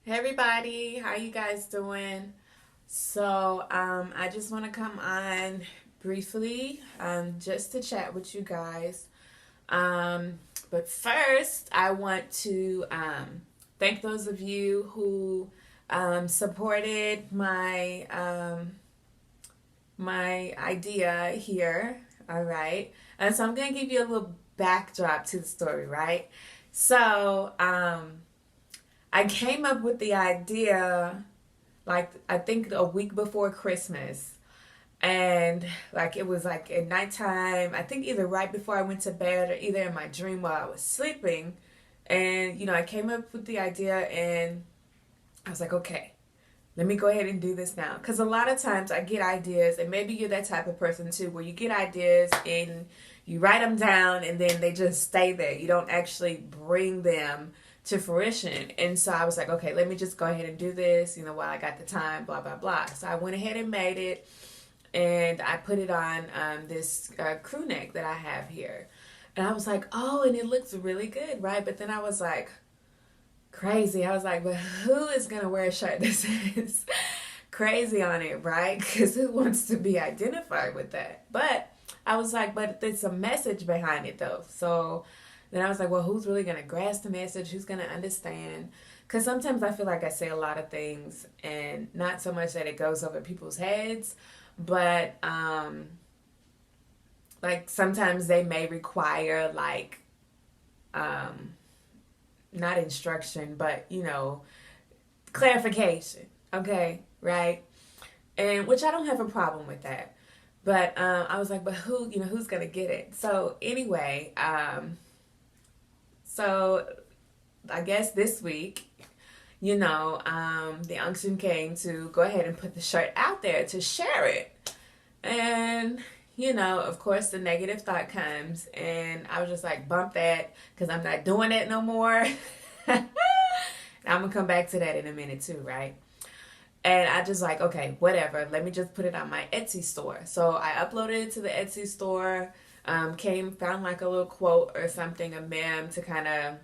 Hey everybody, how you guys doing? I just want to come on briefly, just to chat with you guys. Um, but first, I want to thank those of you who supported my idea here. All right, and so I'm gonna give you a little backdrop to the story, right? So, I came up with the idea like I think a week before Christmas. And like it was like at nighttime, I think either right before I went to bed or either in my dream while I was sleeping. And I came up with the idea and I was like, okay, let me go ahead and do this now. Because a lot of times I get ideas, and maybe you're that type of person too, where you get ideas and you write them down and then they just stay there. You don't actually bring them to fruition. And so I was like, okay, let me just go ahead and do this, while I got the time, blah, blah, blah. So I went ahead and made it and I put it on this crew neck that I have here. And I was like, oh, and it looks really good, right? But then I was like, crazy. I was like, but who is going to wear a shirt that says crazy on it, right? Because who wants to be identified with that? But I was like, but there's a message behind it though. So then I was like, well, who's really going to grasp the message? Who's going to understand? Because sometimes I feel like I say a lot of things and not so much that it goes over people's heads, but like sometimes they may require like not instruction, but clarification. Okay, right? And which I don't have a problem with that. But I was like, but who's gonna get it? So anyway, so I guess this week, the unction came to go ahead and put the shirt out there to share it. And of course, the negative thought comes, and I was just like, bump that, because I'm not doing that no more. I'm gonna come back to that in a minute too, right? And I just like, okay, whatever. Let me just put it on my Etsy store. So I uploaded it to the Etsy store. Found like a little quote or something, a meme to kind of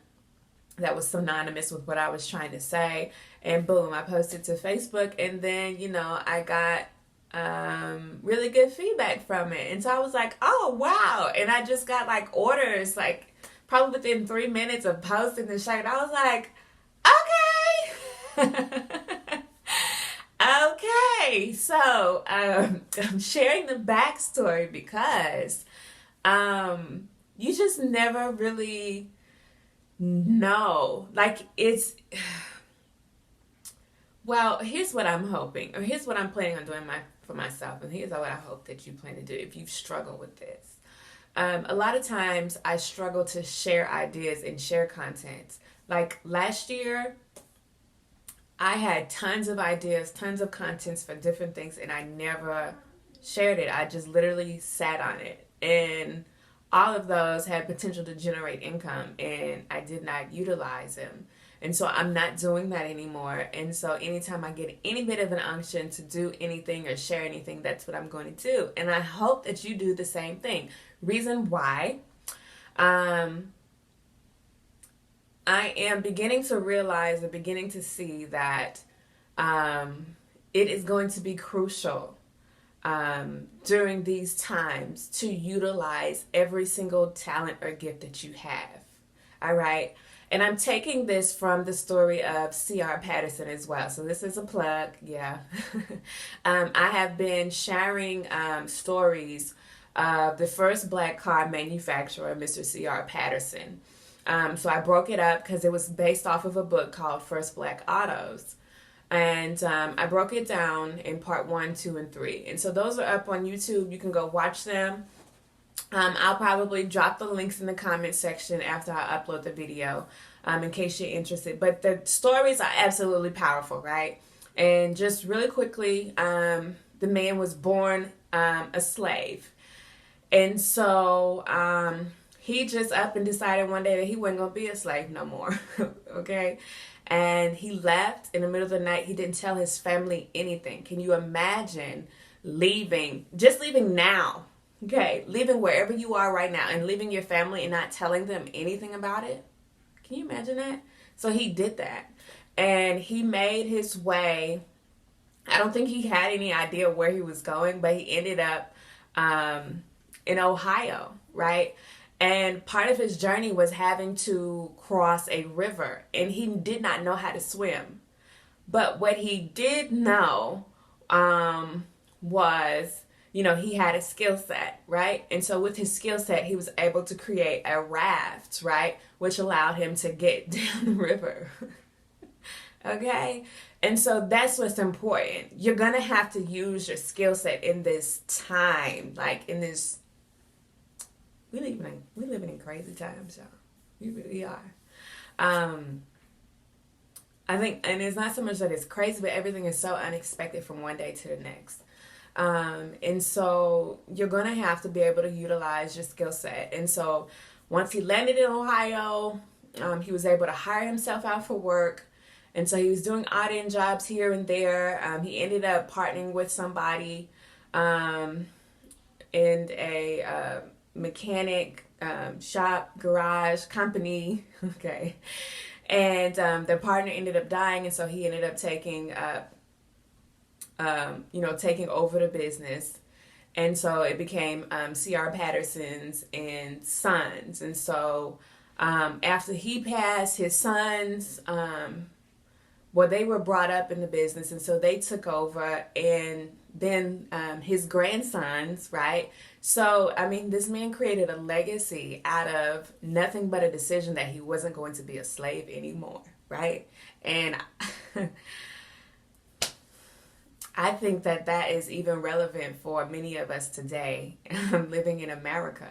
that was synonymous with what I was trying to say, and boom, I posted to Facebook, and then I got really good feedback from it, and so I was like, oh wow, and I just got like orders like probably within 3 minutes of posting the shirt. I was like, okay. Okay, so I'm sharing the backstory because you just never really know. Like it's well, here's what I'm hoping, or here's what I'm planning on doing for myself, and here's what I hope that you plan to do if you struggle with this. A lot of times I struggle to share ideas and share content. Like last year, I had tons of ideas, tons of contents for different things, and I never shared it. I just literally sat on it. And all of those had potential to generate income, and I did not utilize them. And so I'm not doing that anymore. And so anytime I get any bit of an unction to do anything or share anything, that's what I'm going to do. And I hope that you do the same thing. Reason why, I am beginning to realize and beginning to see that it is going to be crucial during these times to utilize every single talent or gift that you have. All right. And I'm taking this from the story of C.R. Patterson as well. So this is a plug. Yeah. I have been sharing stories of the first black car manufacturer, Mr. C.R. Patterson. So I broke it up because it was based off of a book called First Black Autos. And I broke it down in part 1, 2, and 3. And so those are up on YouTube. You can go watch them. I'll probably drop the links in the comment section after I upload the video in case you're interested. But the stories are absolutely powerful, right? And just really quickly, the man was born a slave. And so he just up and decided one day that he wasn't going to be a slave no more. Okay? And he left in the middle of the night. He didn't tell his family anything. Can you imagine just leaving now? Okay, leaving wherever you are right now and leaving your family and not telling them anything about it. Can you imagine that? So he did that. and he made his way. I don't think he had any idea where he was going, but he ended up in Ohio, right? And part of his journey was having to cross a river, and he did not know how to swim. But what he did know was, he had a skill set, right? And so with his skill set, he was able to create a raft, right? Which allowed him to get down the river. Okay? And so that's what's important. You're going to have to use your skill set in this time, like in this. We living in crazy times, y'all. We really are. I think, and it's not so much that it's crazy, but everything is so unexpected from one day to the next. And so you're going to have to be able to utilize your skill set. And so once he landed in Ohio, he was able to hire himself out for work. And so he was doing odd end jobs here and there. He ended up partnering with somebody in a mechanic shop, garage, company. Okay. And their partner ended up dying. And so he ended up taking over the business. And so it became C.R. Patterson's and Sons. And so after he passed, his sons, they were brought up in the business. And so they took over. And then his grandsons, right? So, I mean, this man created a legacy out of nothing but a decision that he wasn't going to be a slave anymore, right? And I think that that is even relevant for many of us today living in America,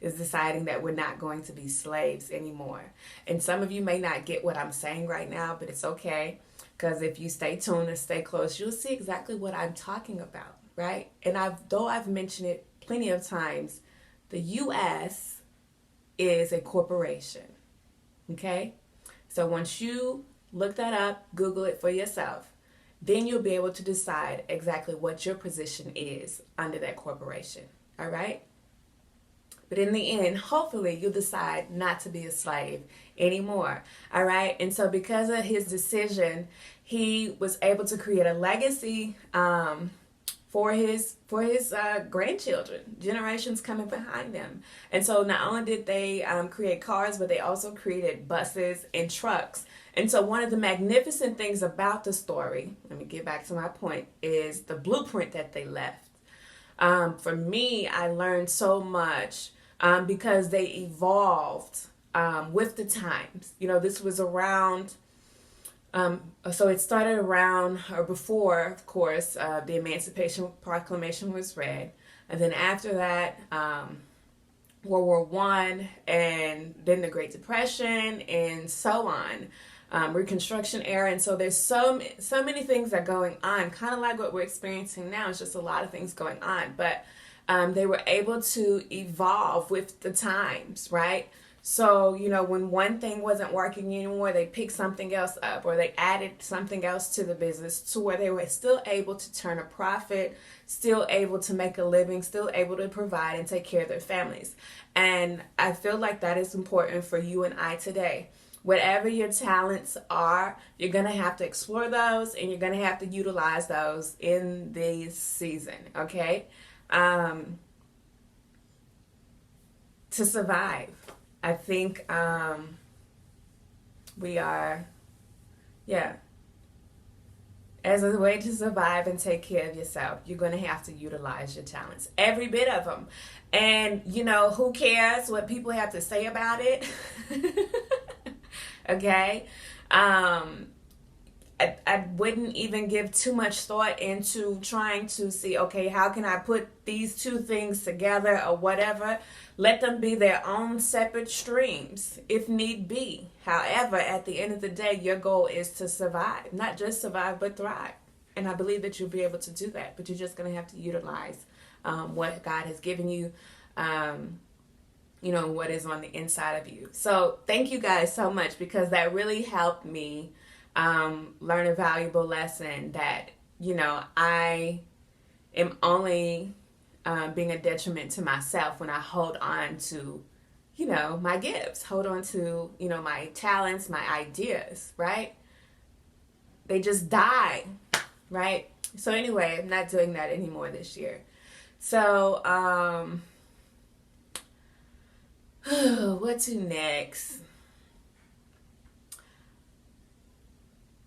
is deciding that we're not going to be slaves anymore. And some of you may not get what I'm saying right now, but it's okay, because if you stay tuned and stay close, you'll see exactly what I'm talking about, right? And though I've mentioned it plenty of times, the U.S. is a corporation, okay? So once you look that up, Google it for yourself, then you'll be able to decide exactly what your position is under that corporation, all right? But in the end, hopefully you'll decide not to be a slave anymore, all right? And so because of his decision, he was able to create a legacy for his grandchildren, generations coming behind them. And so not only did they create cars, but they also created buses and trucks. And so one of the magnificent things about the story, let me get back to my point, is the blueprint that they left. For me, I learned so much because they evolved with the times. This was around, so it started around, or before, of course, the Emancipation Proclamation was read. And then after that, World War I, and then the Great Depression, and so on. Reconstruction era. And so there's so many things that are going on, kind of like what we're experiencing now. It's just a lot of things going on, but they were able to evolve with the times, right? So, when one thing wasn't working anymore, they picked something else up, or they added something else to the business to where they were still able to turn a profit, still able to make a living, still able to provide and take care of their families. And I feel like that is important for you and I today. Whatever your talents are, you're going to have to explore those, and you're going to have to utilize those in this season, okay? To survive. I think we are, as a way to survive and take care of yourself, you're going to have to utilize your talents, every bit of them. And, who cares what people have to say about it? Okay? I wouldn't even give too much thought into trying to see, okay, how can I put these two things together or whatever. Let them be their own separate streams if need be. However, at the end of the day, your goal is to survive. Not just survive, but thrive. And I believe that you'll be able to do that. But you're just going to have to utilize what God has given you, what is on the inside of you. So thank you guys so much, because that really helped me learn a valuable lesson that, I am only being a detriment to myself when I hold on to, my gifts, hold on to, my talents, my ideas, right? they just die, right? So anyway, I'm not doing that anymore this year. So, what to next?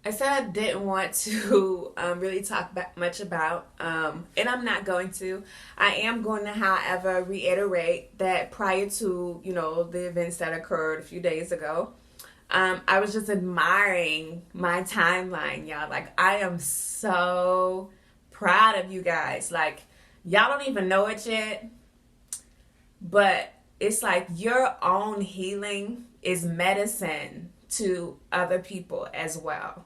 I said I didn't want to really talk much about, and I'm not going to. I am going to, however, reiterate that prior to, the events that occurred a few days ago, I was just admiring my timeline, y'all. Like, I am so proud of you guys. Like, y'all don't even know it yet, but it's like your own healing is medicine to other people as well.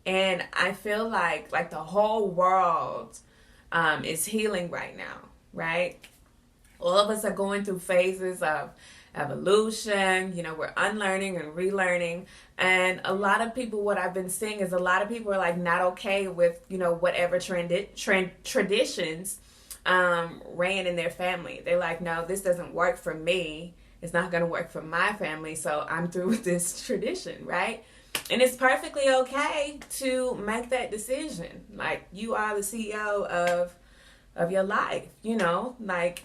And I feel like the whole world is healing right now, right? All of us are going through phases of evolution. We're unlearning and relearning. And a lot of people, what I've been seeing is a lot of people are like not okay with, whatever traditions ran in their family. They're like, no, this doesn't work for me. It's not going to work for my family. So I'm through with this tradition, right? And it's perfectly okay to make that decision. Like, you are the CEO of your life, like,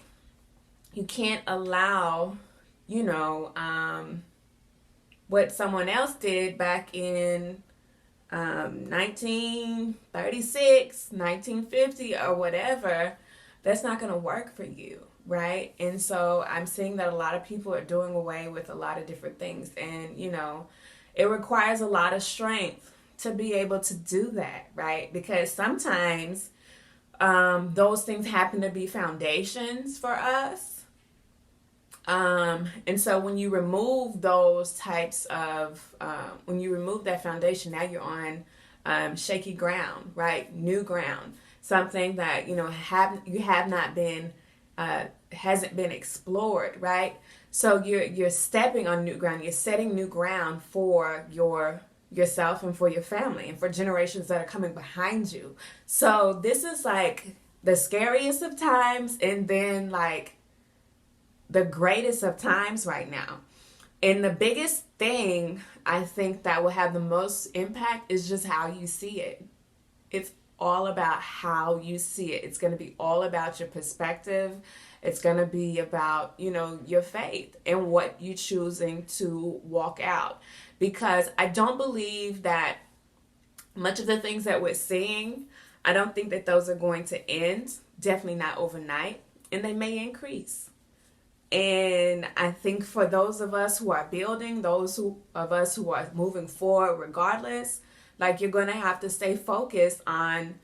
you can't allow, what someone else did back in 1936, 1950, or whatever. That's not going to work for you, right? And so I'm seeing that a lot of people are doing away with a lot of different things. And, it requires a lot of strength to be able to do that, right? Because sometimes those things happen to be foundations for us. And so when you remove those types of, when you remove that foundation, now you're on shaky ground, right? New ground. Something that, you have not been, hasn't been explored, right? So you're stepping on new ground. You're setting new ground for yourself and for your family and for generations that are coming behind you. So this is like the scariest of times, and then like the greatest of times right now. And the biggest thing I think that will have the most impact is just how you see it. It's all about how you see it. It's going to be all about your perspective. It's going to be about, your faith and what you're choosing to walk out. Because I don't believe that much of the things that we're seeing, I don't think that those are going to end. Definitely not overnight. And they may increase. And I think for those of us who are building, of us who are moving forward regardless, like, you're going to have to stay focused on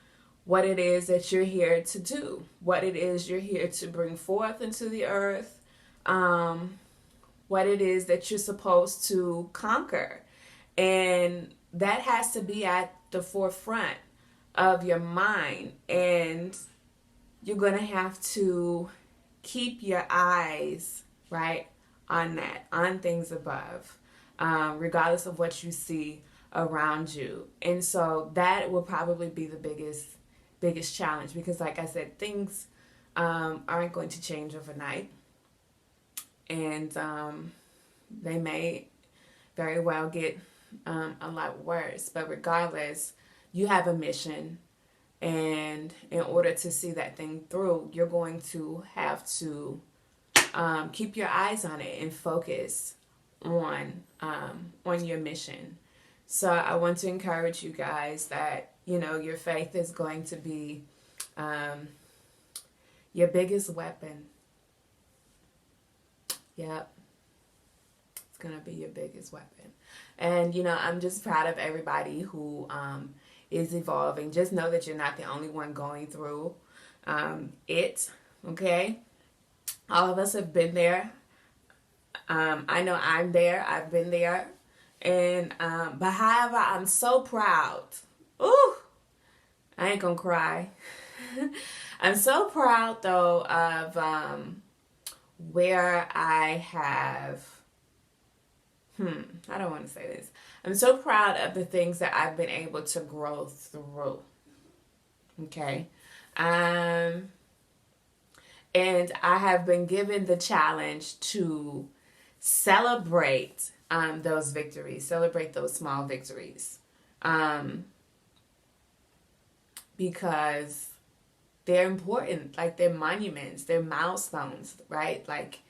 what it is that you're here to do, what it is you're here to bring forth into the earth, what it is that you're supposed to conquer. And that has to be at the forefront of your mind. And you're going to have to keep your eyes, right, on that, on things above, regardless of what you see around you. And so that will probably be the biggest challenge, because like I said, things aren't going to change overnight, and they may very well get a lot worse. But regardless, you have a mission, and in order to see that thing through, you're going to have to keep your eyes on it and focus on your mission. So I want to encourage you guys that, your faith is going to be your biggest weapon. Yep. It's going to be your biggest weapon. And, I'm just proud of everybody who is evolving. Just know that you're not the only one going through it, okay? All of us have been there. I know I'm there. I've been there. And, but however, I'm so proud. Ooh, I ain't gonna cry. I'm so proud, though, of where I have, I don't want to say this. I'm so proud of the things that I've been able to grow through. Okay. And I have been given the challenge to celebrate those victories, celebrate those small victories. because they're important. Like, they're monuments, they're milestones, right? Like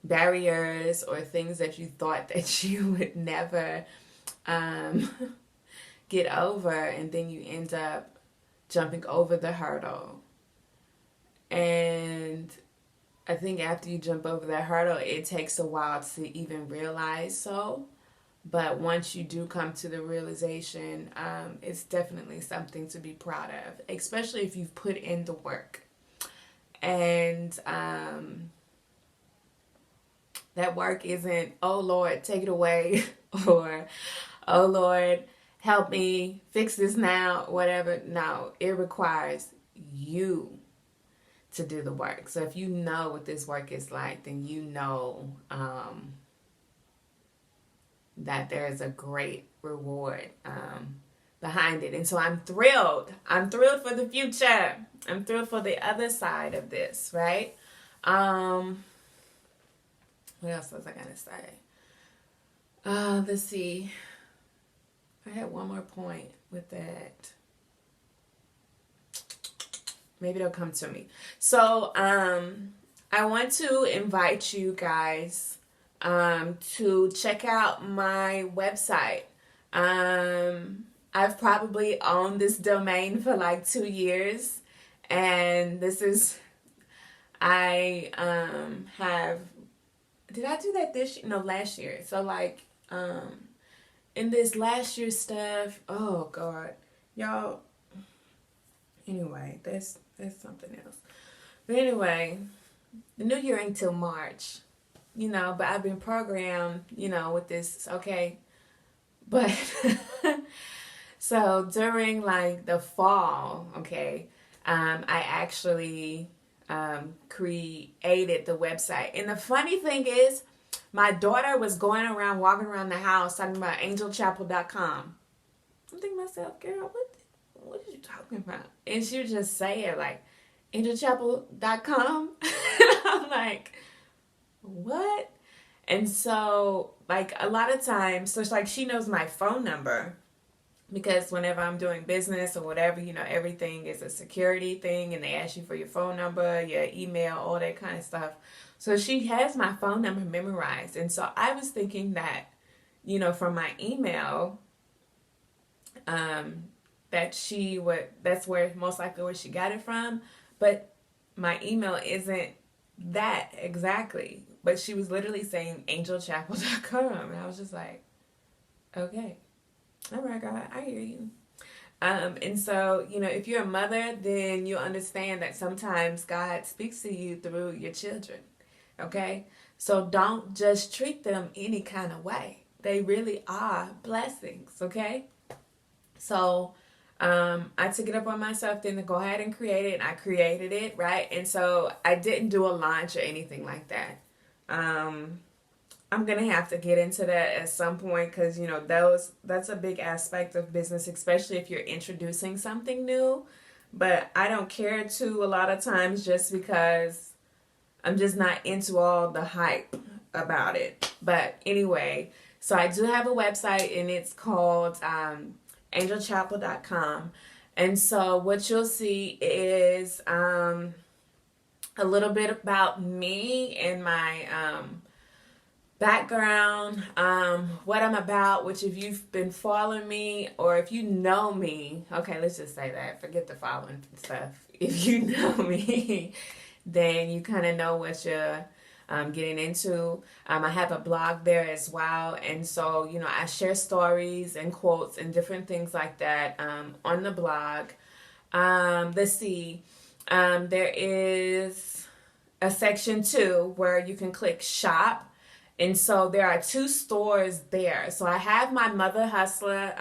barriers or things that you thought that you would never um, get over, and then you end up jumping over the hurdle. And I think after you jump over that hurdle, it takes a while to even realize so. But once you do come to the realization, it's definitely something to be proud of, especially if you've put in the work. And that work isn't, oh Lord, take it away, or oh Lord, help me fix this now, whatever. No, it requires you to do the work. So if you know what this work is like, then you know that there is a great reward behind it. And so I'm thrilled. I'm thrilled for the future. I'm thrilled for the other side of this, right? What else was I going to say? Let's see. I had one more point with that. Maybe it'll come to me. So I want to invite you guys to check out my website. I've probably owned this domain for like 2 years, and this is, I have, did I do that this year? No, last year. So like in this last year stuff, oh God, y'all, anyway, that's something else. But anyway, the new year ain't till March. But I've been programmed, with this, okay? But, so during like the fall, okay, I actually created the website. And the funny thing is, my daughter was walking around the house talking about angelchapple.com. I'm thinking to myself, girl, what are you talking about? And she would just say it like, angelchapple.com. And I'm like, what? And so like a lot of times, so it's like she knows my phone number, because whenever I'm doing business or whatever, everything is a security thing, and they ask you for your phone number, your email, all that kind of stuff. So she has my phone number memorized. And so I was thinking that, from my email, that's where most likely where she got it from. But my email isn't that exactly. But she was literally saying angelchapple.com. And I was just like, okay. All right, God, I hear you. And so, if you're a mother, then you'll understand that sometimes God speaks to you through your children. Okay? So don't just treat them any kind of way. They really are blessings. Okay? So I took it up on myself then to go ahead and create it. And I created it, right? And so I didn't do a launch or anything like that. I'm going to have to get into that at some point, because, that's a big aspect of business, especially if you're introducing something new. But I don't care to a lot of times, just because I'm just not into all the hype about it. But anyway, so I do have a website, and it's called angelchapple.com. And so what you'll see is a little bit about me and my background, what I'm about, which if you've been following me, or if you know me, okay, let's just say that, forget the following stuff. If you know me, then you kind of know what you're getting into. I have a blog there as well, and so I share stories and quotes and different things like that on the blog. Let's see, there is a section 2 where you can click shop. And so there are 2 stores there. So I have my Mother Hustler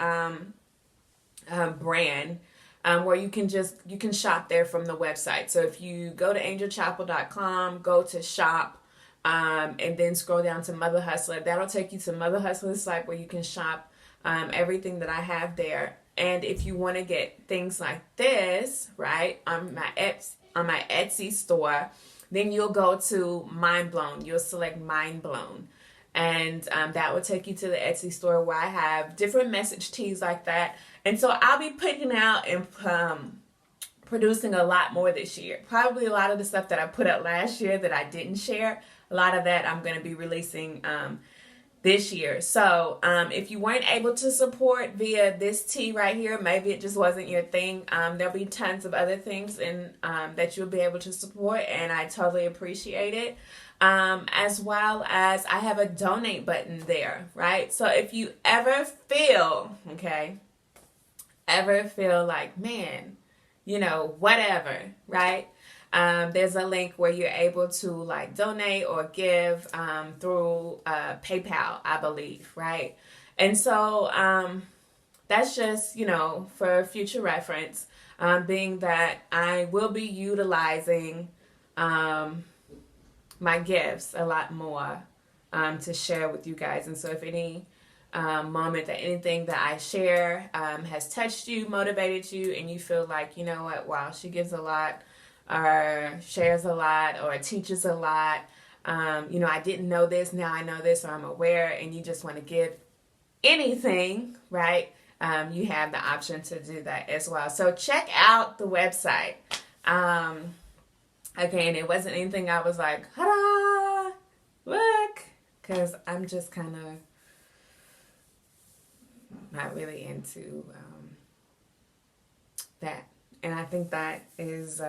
brand, where you can shop there from the website. So if you go to angelchapple.com, go to shop, and then scroll down to Mother Hustler, that'll take you to Mother Hustler's site, where you can shop everything that I have there. And if you want to get things like this, right, on my Etsy store, then you'll go to Mind Blown. You'll select Mind Blown. And that will take you to the Etsy store, where I have different message tees like that. And so I'll be putting out and producing a lot more this year. Probably a lot of the stuff that I put up last year that I didn't share, a lot of that I'm going to be releasing this year. So if you weren't able to support via this tea right here, maybe it just wasn't your thing. There'll be tons of other things that you'll be able to support, and I totally appreciate it. As well as I have a donate button there, right? So if you ever feel, like, man, whatever, right? There's a link where you're able to like donate or give through PayPal, I believe, right? And so that's just, for future reference, being that I will be utilizing my gifts a lot more to share with you guys. And so if any moment that anything that I share has touched you, motivated you, and you feel like, you know what, wow, she gives a lot, or shares a lot, or teaches a lot, I didn't know this, now I know this, or I'm aware, and you just want to give anything, right? You have the option to do that as well. So check out the website. Again, it wasn't anything I was like, ta-da, look, because I'm just kind of not really into that. And I think that is,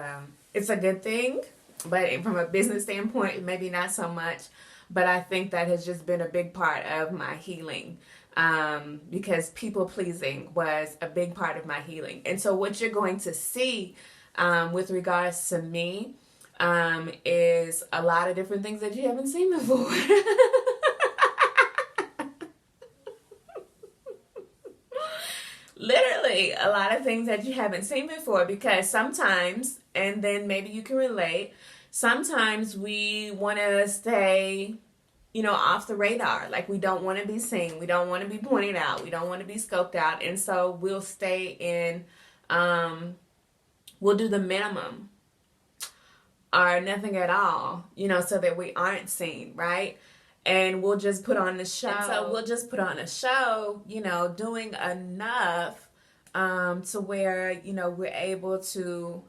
it's a good thing, but from a business standpoint, maybe not so much. But I think that has just been a big part of my healing, because people pleasing was a big part of my healing. And so what you're going to see with regards to me is a lot of different things that you haven't seen before. Literally a lot of things that you haven't seen before, because sometimes, and then maybe you can relate, sometimes we want to stay, off the radar. Like, we don't want to be seen. We don't want to be pointed out. We don't want to be scoped out. And so we'll stay in, we'll do the minimum or nothing at all, so that we aren't seen, right? And we'll just put on the show. And so we'll just put on a show, doing enough to where, we're able to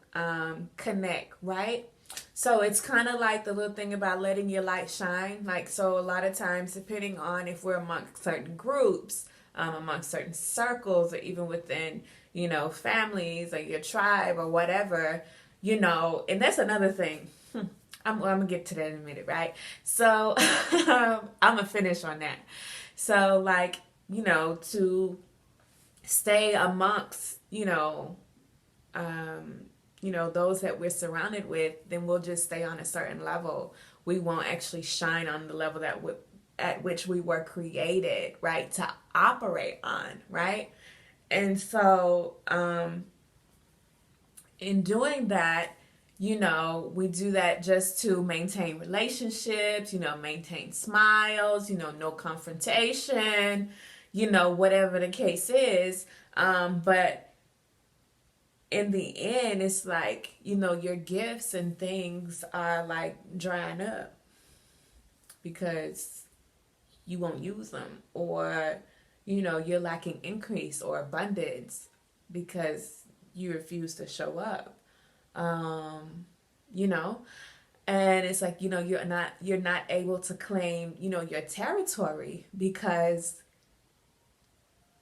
connect, right? So it's kind of like the little thing about letting your light shine. Like, so a lot of times, depending on if we're amongst certain groups, amongst certain circles, or even within, families or your tribe or whatever, and that's another thing. I'm going to get to that in a minute, right? So I'm going to finish on that. So, like, to stay amongst, those that we're surrounded with, then we'll just stay on a certain level. We won't actually shine on the level at which we were created, right, to operate on, right? And so in doing that, we do that just to maintain relationships, maintain smiles, no confrontation, whatever the case is. But in the end, it's like, your gifts and things are like drying up because you won't use them, or, you're lacking increase or abundance because you refuse to show up. And it's like, you're not able to claim, your territory because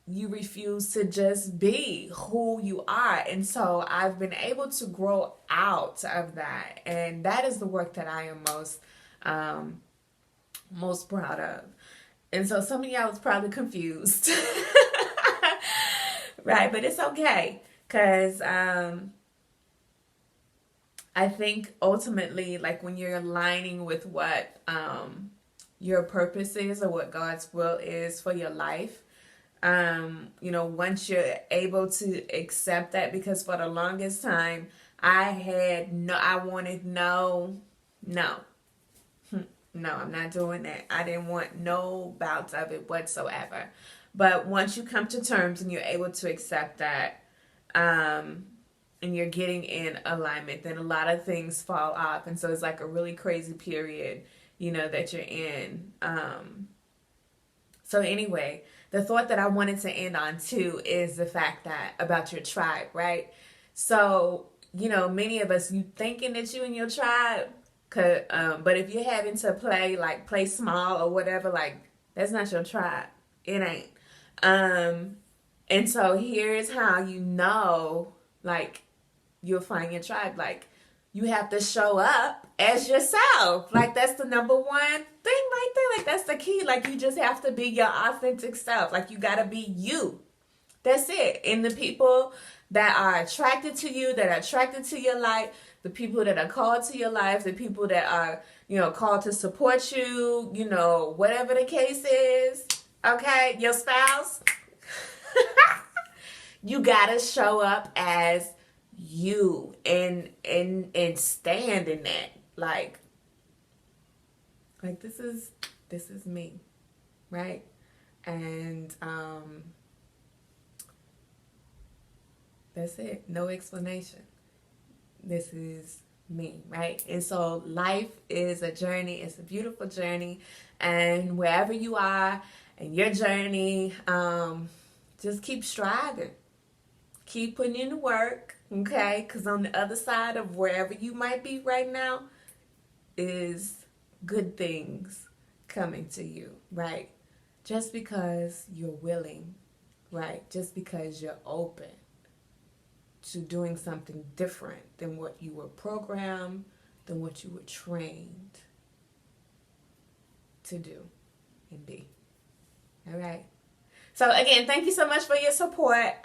you refuse to just be who you are. And so I've been able to grow out of that. And that is the work that I am most proud of. And so some of y'all was probably confused. Right? But it's okay. Because I think ultimately, like, when you're aligning with what your purpose is, or what God's will is for your life, once you're able to accept that, because for the longest time, I wanted no, I'm not doing that. I didn't want no bouts of it whatsoever. But once you come to terms and you're able to accept that, and you're getting in alignment, then a lot of things fall off. And so it's like a really crazy period, that you're in. So anyway, the thought that I wanted to end on too is the fact that about your tribe, right? So, many of us, you thinking that you in your tribe, but if you're having to play small or whatever, like, that's not your tribe. It ain't. Um, and so here's how like, you'll find your tribe. Like, you have to show up as yourself. Like, that's the number one thing right there. Like, that's the key. Like, you just have to be your authentic self. Like, you gotta be you. That's it. And the people that are attracted to you, that are attracted to your life, the people that are called to your life, the people that are, called to support you, whatever the case is, okay, your spouse, you gotta show up as you and stand in that. Like this is me, right? And that's it. No explanation. This is me, right? And so life is a journey. It's a beautiful journey. And wherever you are in your journey, just keep striving. Keep putting in the work, okay? Because on the other side of wherever you might be right now is good things coming to you, right? Just because you're willing, right? Just because you're open to doing something different than what you were programmed, than what you were trained to do and be. All right. So again, thank you so much for your support.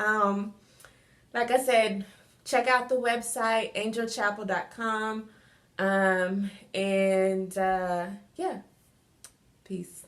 Like I said, check out the website, angelchapple.com. Yeah, peace.